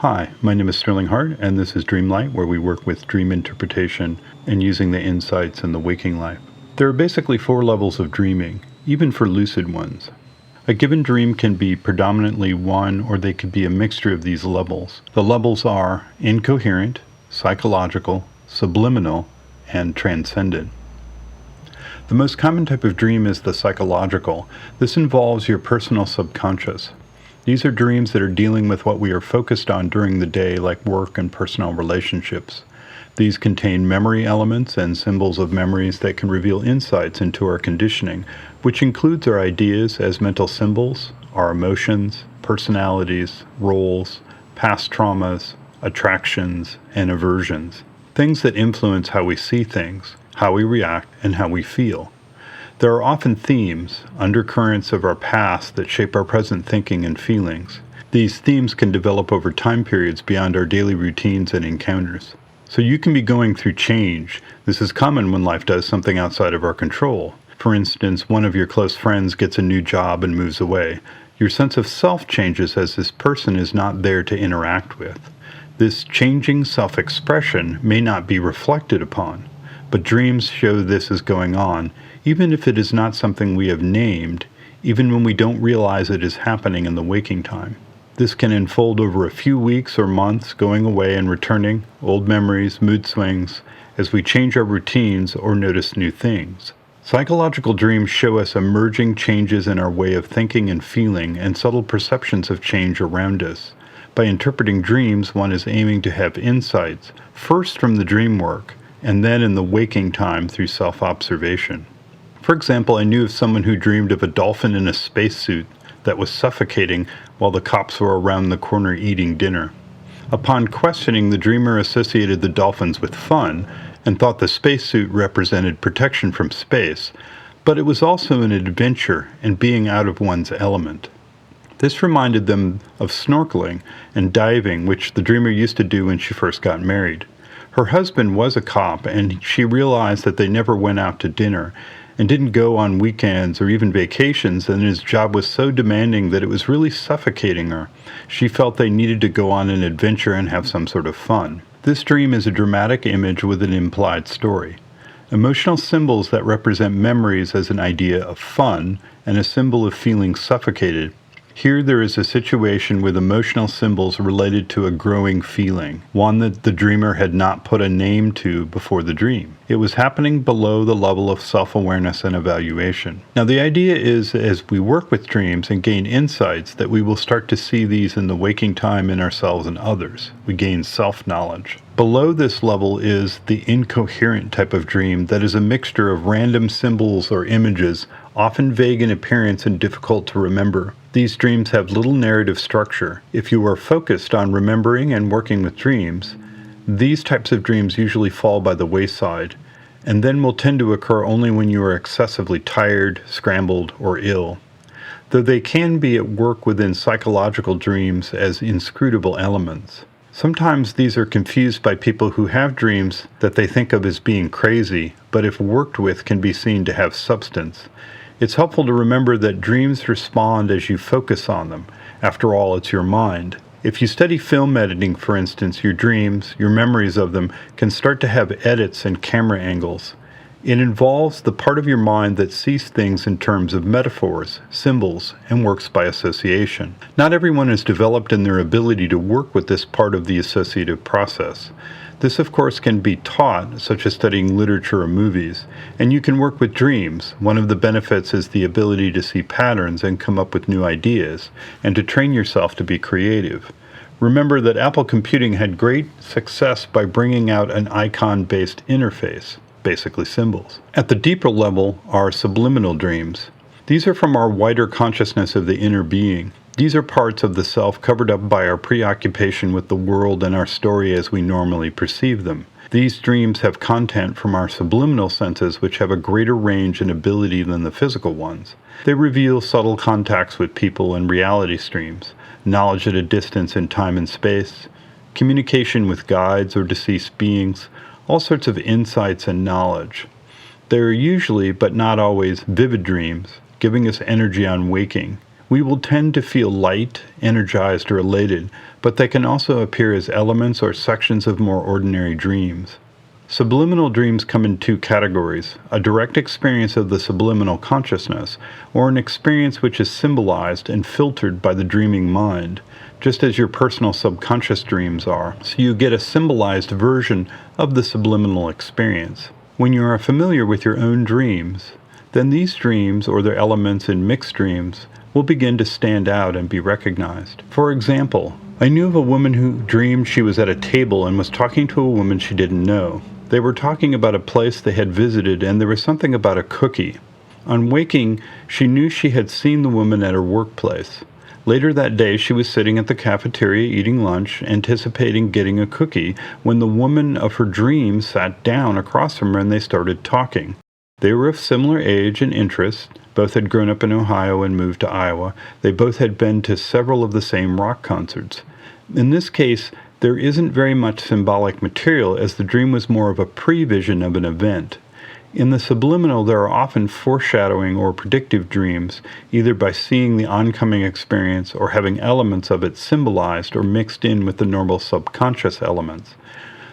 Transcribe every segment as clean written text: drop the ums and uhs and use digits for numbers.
Hi, my name is Sterling Hart, and this is Dreamlight, where we work with dream interpretation and using the insights in the waking life. There are basically 4 levels of dreaming, even for lucid ones. A given dream can be predominantly one, or they could be a mixture of these levels. The levels are incoherent, psychological, subliminal, and transcendent. The most common type of dream is the psychological. This involves your personal subconscious. These are dreams that are dealing with what we are focused on during the day, like work and personal relationships. These contain memory elements and symbols of memories that can reveal insights into our conditioning, which includes our ideas as mental symbols, our emotions, personalities, roles, past traumas, attractions, and aversions. Things that influence how we see things, how we react, and how we feel. There are often themes, undercurrents of our past that shape our present thinking and feelings. These themes can develop over time periods beyond our daily routines and encounters. So you can be going through change. This is common when life does something outside of our control. For instance, one of your close friends gets a new job and moves away. Your sense of self changes as this person is not there to interact with. This changing self-expression may not be reflected upon, but dreams show this is going on, even if it is not something we have named, even when we don't realize it is happening in the waking time. This can unfold over a few weeks or months, going away and returning, old memories, mood swings, as we change our routines or notice new things. Psychological dreams show us emerging changes in our way of thinking and feeling and subtle perceptions of change around us. By interpreting dreams, one is aiming to have insights, first from the dream work, and then in the waking time through self-observation. For example, I knew of someone who dreamed of a dolphin in a spacesuit that was suffocating while the cops were around the corner eating dinner. Upon questioning, the dreamer associated the dolphins with fun and thought the spacesuit represented protection from space, but it was also an adventure and being out of one's element. This reminded them of snorkeling and diving, which the dreamer used to do when she first got married. Her husband was a cop, and she realized that they never went out to dinner and didn't go on weekends or even vacations, and his job was so demanding that it was really suffocating her. She felt they needed to go on an adventure and have some sort of fun. This dream is a dramatic image with an implied story. Emotional symbols that represent memories as an idea of fun and a symbol of feeling suffocated. Here there is a situation with emotional symbols related to a growing feeling, one that the dreamer had not put a name to before the dream. It was happening below the level of self-awareness and evaluation. Now the idea is, as we work with dreams and gain insights, that we will start to see these in the waking time in ourselves and others. We gain self-knowledge. Below this level is the incoherent type of dream that is a mixture of random symbols or images, often vague in appearance and difficult to remember. These dreams have little narrative structure. If you are focused on remembering and working with dreams, these types of dreams usually fall by the wayside, and then will tend to occur only when you are excessively tired, scrambled, or ill. Though they can be at work within psychological dreams as inscrutable elements. Sometimes these are confused by people who have dreams that they think of as being crazy, but if worked with can be seen to have substance. It's helpful to remember that dreams respond as you focus on them. After all, it's your mind. If you study film editing, for instance, your dreams, your memories of them, can start to have edits and camera angles. It involves the part of your mind that sees things in terms of metaphors, symbols, and works by association. Not everyone is developed in their ability to work with this part of the associative process. This, of course, can be taught, such as studying literature or movies, and you can work with dreams. One of the benefits is the ability to see patterns and come up with new ideas, and to train yourself to be creative. Remember that Apple Computing had great success by bringing out an icon-based interface, basically symbols. At the deeper level are subliminal dreams. These are from our wider consciousness of the inner being. These are parts of the self covered up by our preoccupation with the world and our story as we normally perceive them. These dreams have content from our subliminal senses, which have a greater range and ability than the physical ones. They reveal subtle contacts with people and reality streams, knowledge at a distance in time and space, communication with guides or deceased beings, all sorts of insights and knowledge. They are usually, but not always, vivid dreams, giving us energy on waking. We will tend to feel light, energized, or elated, but they can also appear as elements or sections of more ordinary dreams. Subliminal dreams come in two categories: a direct experience of the subliminal consciousness, or an experience which is symbolized and filtered by the dreaming mind, just as your personal subconscious dreams are, so you get a symbolized version of the subliminal experience. When you are familiar with your own dreams, then these dreams, or their elements in mixed dreams, will begin to stand out and be recognized. For example, I knew of a woman who dreamed she was at a table and was talking to a woman she didn't know. They were talking about a place they had visited, and there was something about a cookie. On waking, she knew she had seen the woman at her workplace. Later that day, she was sitting at the cafeteria eating lunch, anticipating getting a cookie, when the woman of her dreams sat down across from her and they started talking. They were of similar age and interests. Both had grown up in Ohio and moved to Iowa. They both had been to several of the same rock concerts. In this case, there isn't very much symbolic material, as the dream was more of a prevision of an event. In the subliminal, there are often foreshadowing or predictive dreams, either by seeing the oncoming experience or having elements of it symbolized or mixed in with the normal subconscious elements.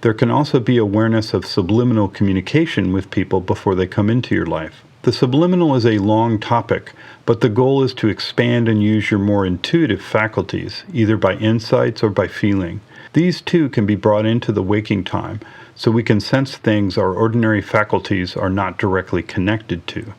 There can also be awareness of subliminal communication with people before they come into your life. The subliminal is a long topic, but the goal is to expand and use your more intuitive faculties, either by insights or by feeling. These too can be brought into the waking time, so we can sense things our ordinary faculties are not directly connected to.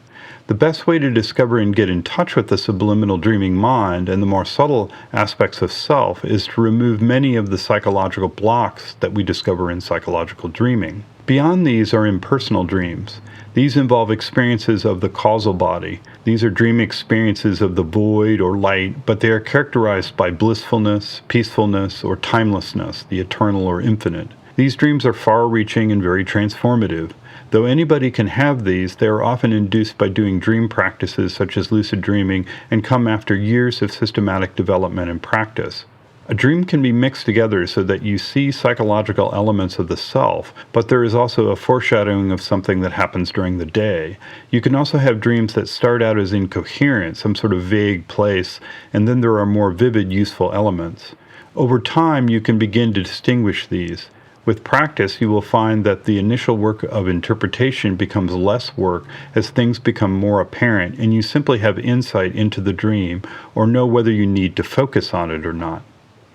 The best way to discover and get in touch with the subliminal dreaming mind and the more subtle aspects of self is to remove many of the psychological blocks that we discover in psychological dreaming. Beyond these are impersonal dreams. These involve experiences of the causal body. These are dream experiences of the void or light, but they are characterized by blissfulness, peacefulness, or timelessness, the eternal or infinite. These dreams are far-reaching and very transformative. Though anybody can have these, they are often induced by doing dream practices such as lucid dreaming and come after years of systematic development and practice. A dream can be mixed together so that you see psychological elements of the self, but there is also a foreshadowing of something that happens during the day. You can also have dreams that start out as incoherent, some sort of vague place, and then there are more vivid, useful elements. Over time, you can begin to distinguish these. With practice, you will find that the initial work of interpretation becomes less work as things become more apparent and you simply have insight into the dream or know whether you need to focus on it or not.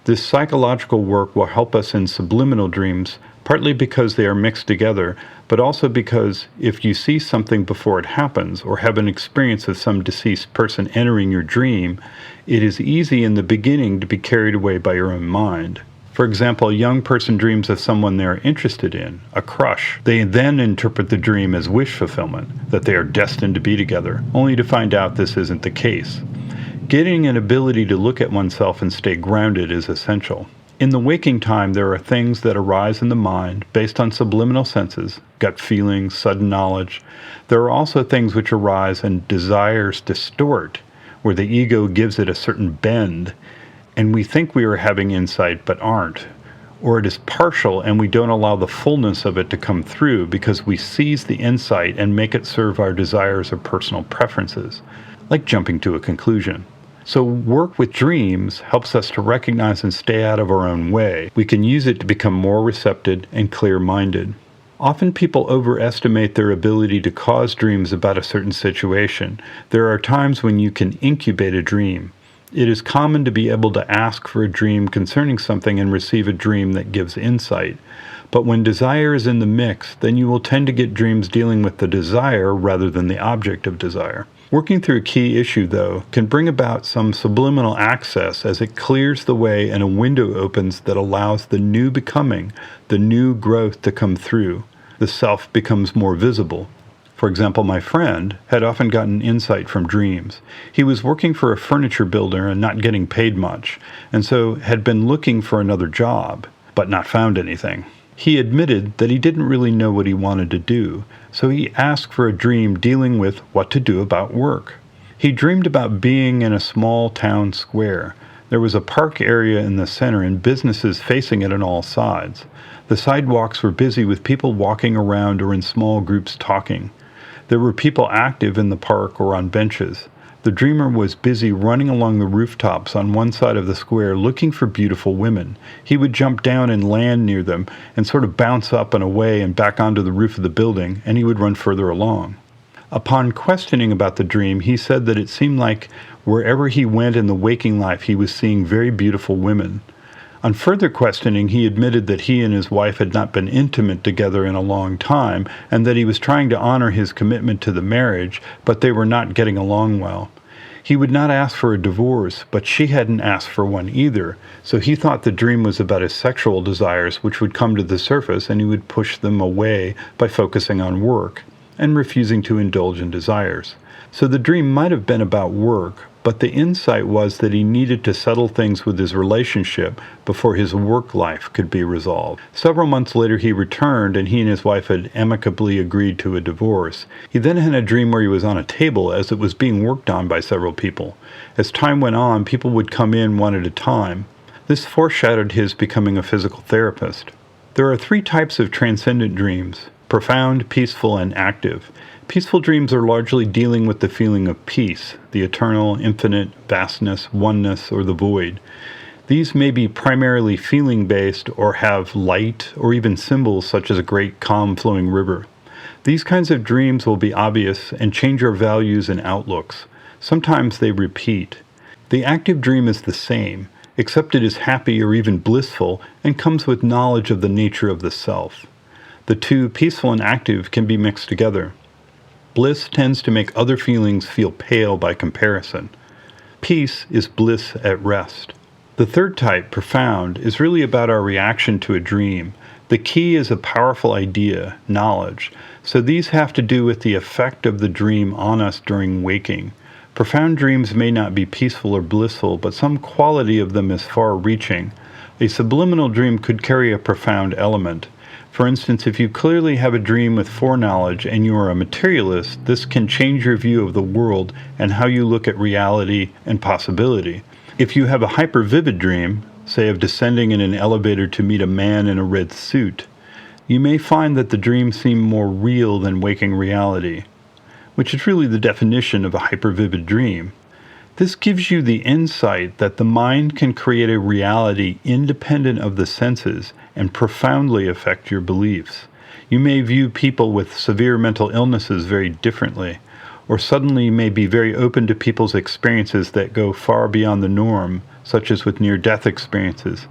This psychological work will help us in subliminal dreams, partly because they are mixed together, but also because if you see something before it happens or have an experience of some deceased person entering your dream, it is easy in the beginning to be carried away by your own mind. For example, a young person dreams of someone they are interested in, a crush. They then interpret the dream as wish fulfillment, that they are destined to be together, only to find out this isn't the case. Getting an ability to look at oneself and stay grounded is essential. In the waking time, there are things that arise in the mind based on subliminal senses, gut feelings, sudden knowledge. There are also things which arise and desires distort, where the ego gives it a certain bend, and we think we are having insight but aren't. Or it is partial and we don't allow the fullness of it to come through because we seize the insight and make it serve our desires or personal preferences, like jumping to a conclusion. So work with dreams helps us to recognize and stay out of our own way. We can use it to become more receptive and clear-minded. Often people overestimate their ability to cause dreams about a certain situation. There are times when you can incubate a dream. It is common to be able to ask for a dream concerning something and receive a dream that gives insight. But when desire is in the mix, then you will tend to get dreams dealing with the desire rather than the object of desire. Working through a key issue, though, can bring about some subliminal access as it clears the way and a window opens that allows the new becoming, the new growth to come through. The self becomes more visible. For example, my friend had often gotten insight from dreams. He was working for a furniture builder and not getting paid much, and so had been looking for another job, but not found anything. He admitted that he didn't really know what he wanted to do, so he asked for a dream dealing with what to do about work. He dreamed about being in a small town square. There was a park area in the center and businesses facing it on all sides. The sidewalks were busy with people walking around or in small groups talking. There were people active in the park or on benches. The dreamer was busy running along the rooftops on one side of the square looking for beautiful women. He would jump down and land near them and sort of bounce up and away and back onto the roof of the building, and he would run further along. Upon questioning about the dream, he said that it seemed like wherever he went in the waking life, he was seeing very beautiful women. On further questioning, he admitted that he and his wife had not been intimate together in a long time, and that he was trying to honor his commitment to the marriage, but they were not getting along well. He would not ask for a divorce, but she hadn't asked for one either, so he thought the dream was about his sexual desires, which would come to the surface, and he would push them away by focusing on work and refusing to indulge in desires. So the dream might have been about work, but the insight was that he needed to settle things with his relationship before his work life could be resolved. Several months later he returned, and he and his wife had amicably agreed to a divorce. He then had a dream where he was on a table as it was being worked on by several people. As time went on, people would come in one at a time. This foreshadowed his becoming a physical therapist. There are 3 types of transcendent dreams: profound, peaceful, and active. Peaceful dreams are largely dealing with the feeling of peace, the eternal, infinite, vastness, oneness, or the void. These may be primarily feeling-based or have light or even symbols such as a great calm flowing river. These kinds of dreams will be obvious and change our values and outlooks. Sometimes they repeat. The active dream is the same, except it is happy or even blissful and comes with knowledge of the nature of the self. The two, peaceful and active, can be mixed together. Bliss tends to make other feelings feel pale by comparison. Peace is bliss at rest. The third type, profound, is really about our reaction to a dream. The key is a powerful idea, knowledge. So these have to do with the effect of the dream on us during waking. Profound dreams may not be peaceful or blissful, but some quality of them is far-reaching. A subliminal dream could carry a profound element. For instance, if you clearly have a dream with foreknowledge and you are a materialist, this can change your view of the world and how you look at reality and possibility. If you have a hyper-vivid dream, say of descending in an elevator to meet a man in a red suit, you may find that the dream seemed more real than waking reality, which is really the definition of a hyper-vivid dream. This gives you the insight that the mind can create a reality independent of the senses and profoundly affect your beliefs. You may view people with severe mental illnesses very differently, or suddenly may be very open to people's experiences that go far beyond the norm, such as with near-death experiences.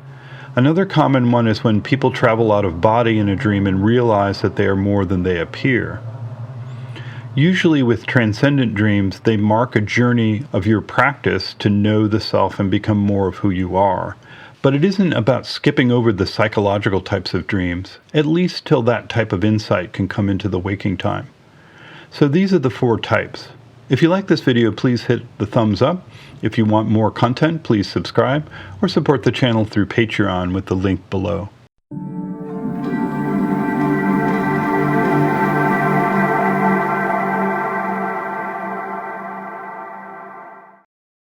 Another common one is when people travel out of body in a dream and realize that they are more than they appear. Usually with transcendent dreams, they mark a journey of your practice to know the self and become more of who you are. But it isn't about skipping over the psychological types of dreams, at least till that type of insight can come into the waking time. So these are the 4 types. If you like this video, please hit the thumbs up. If you want more content, please subscribe or support the channel through Patreon with the link below.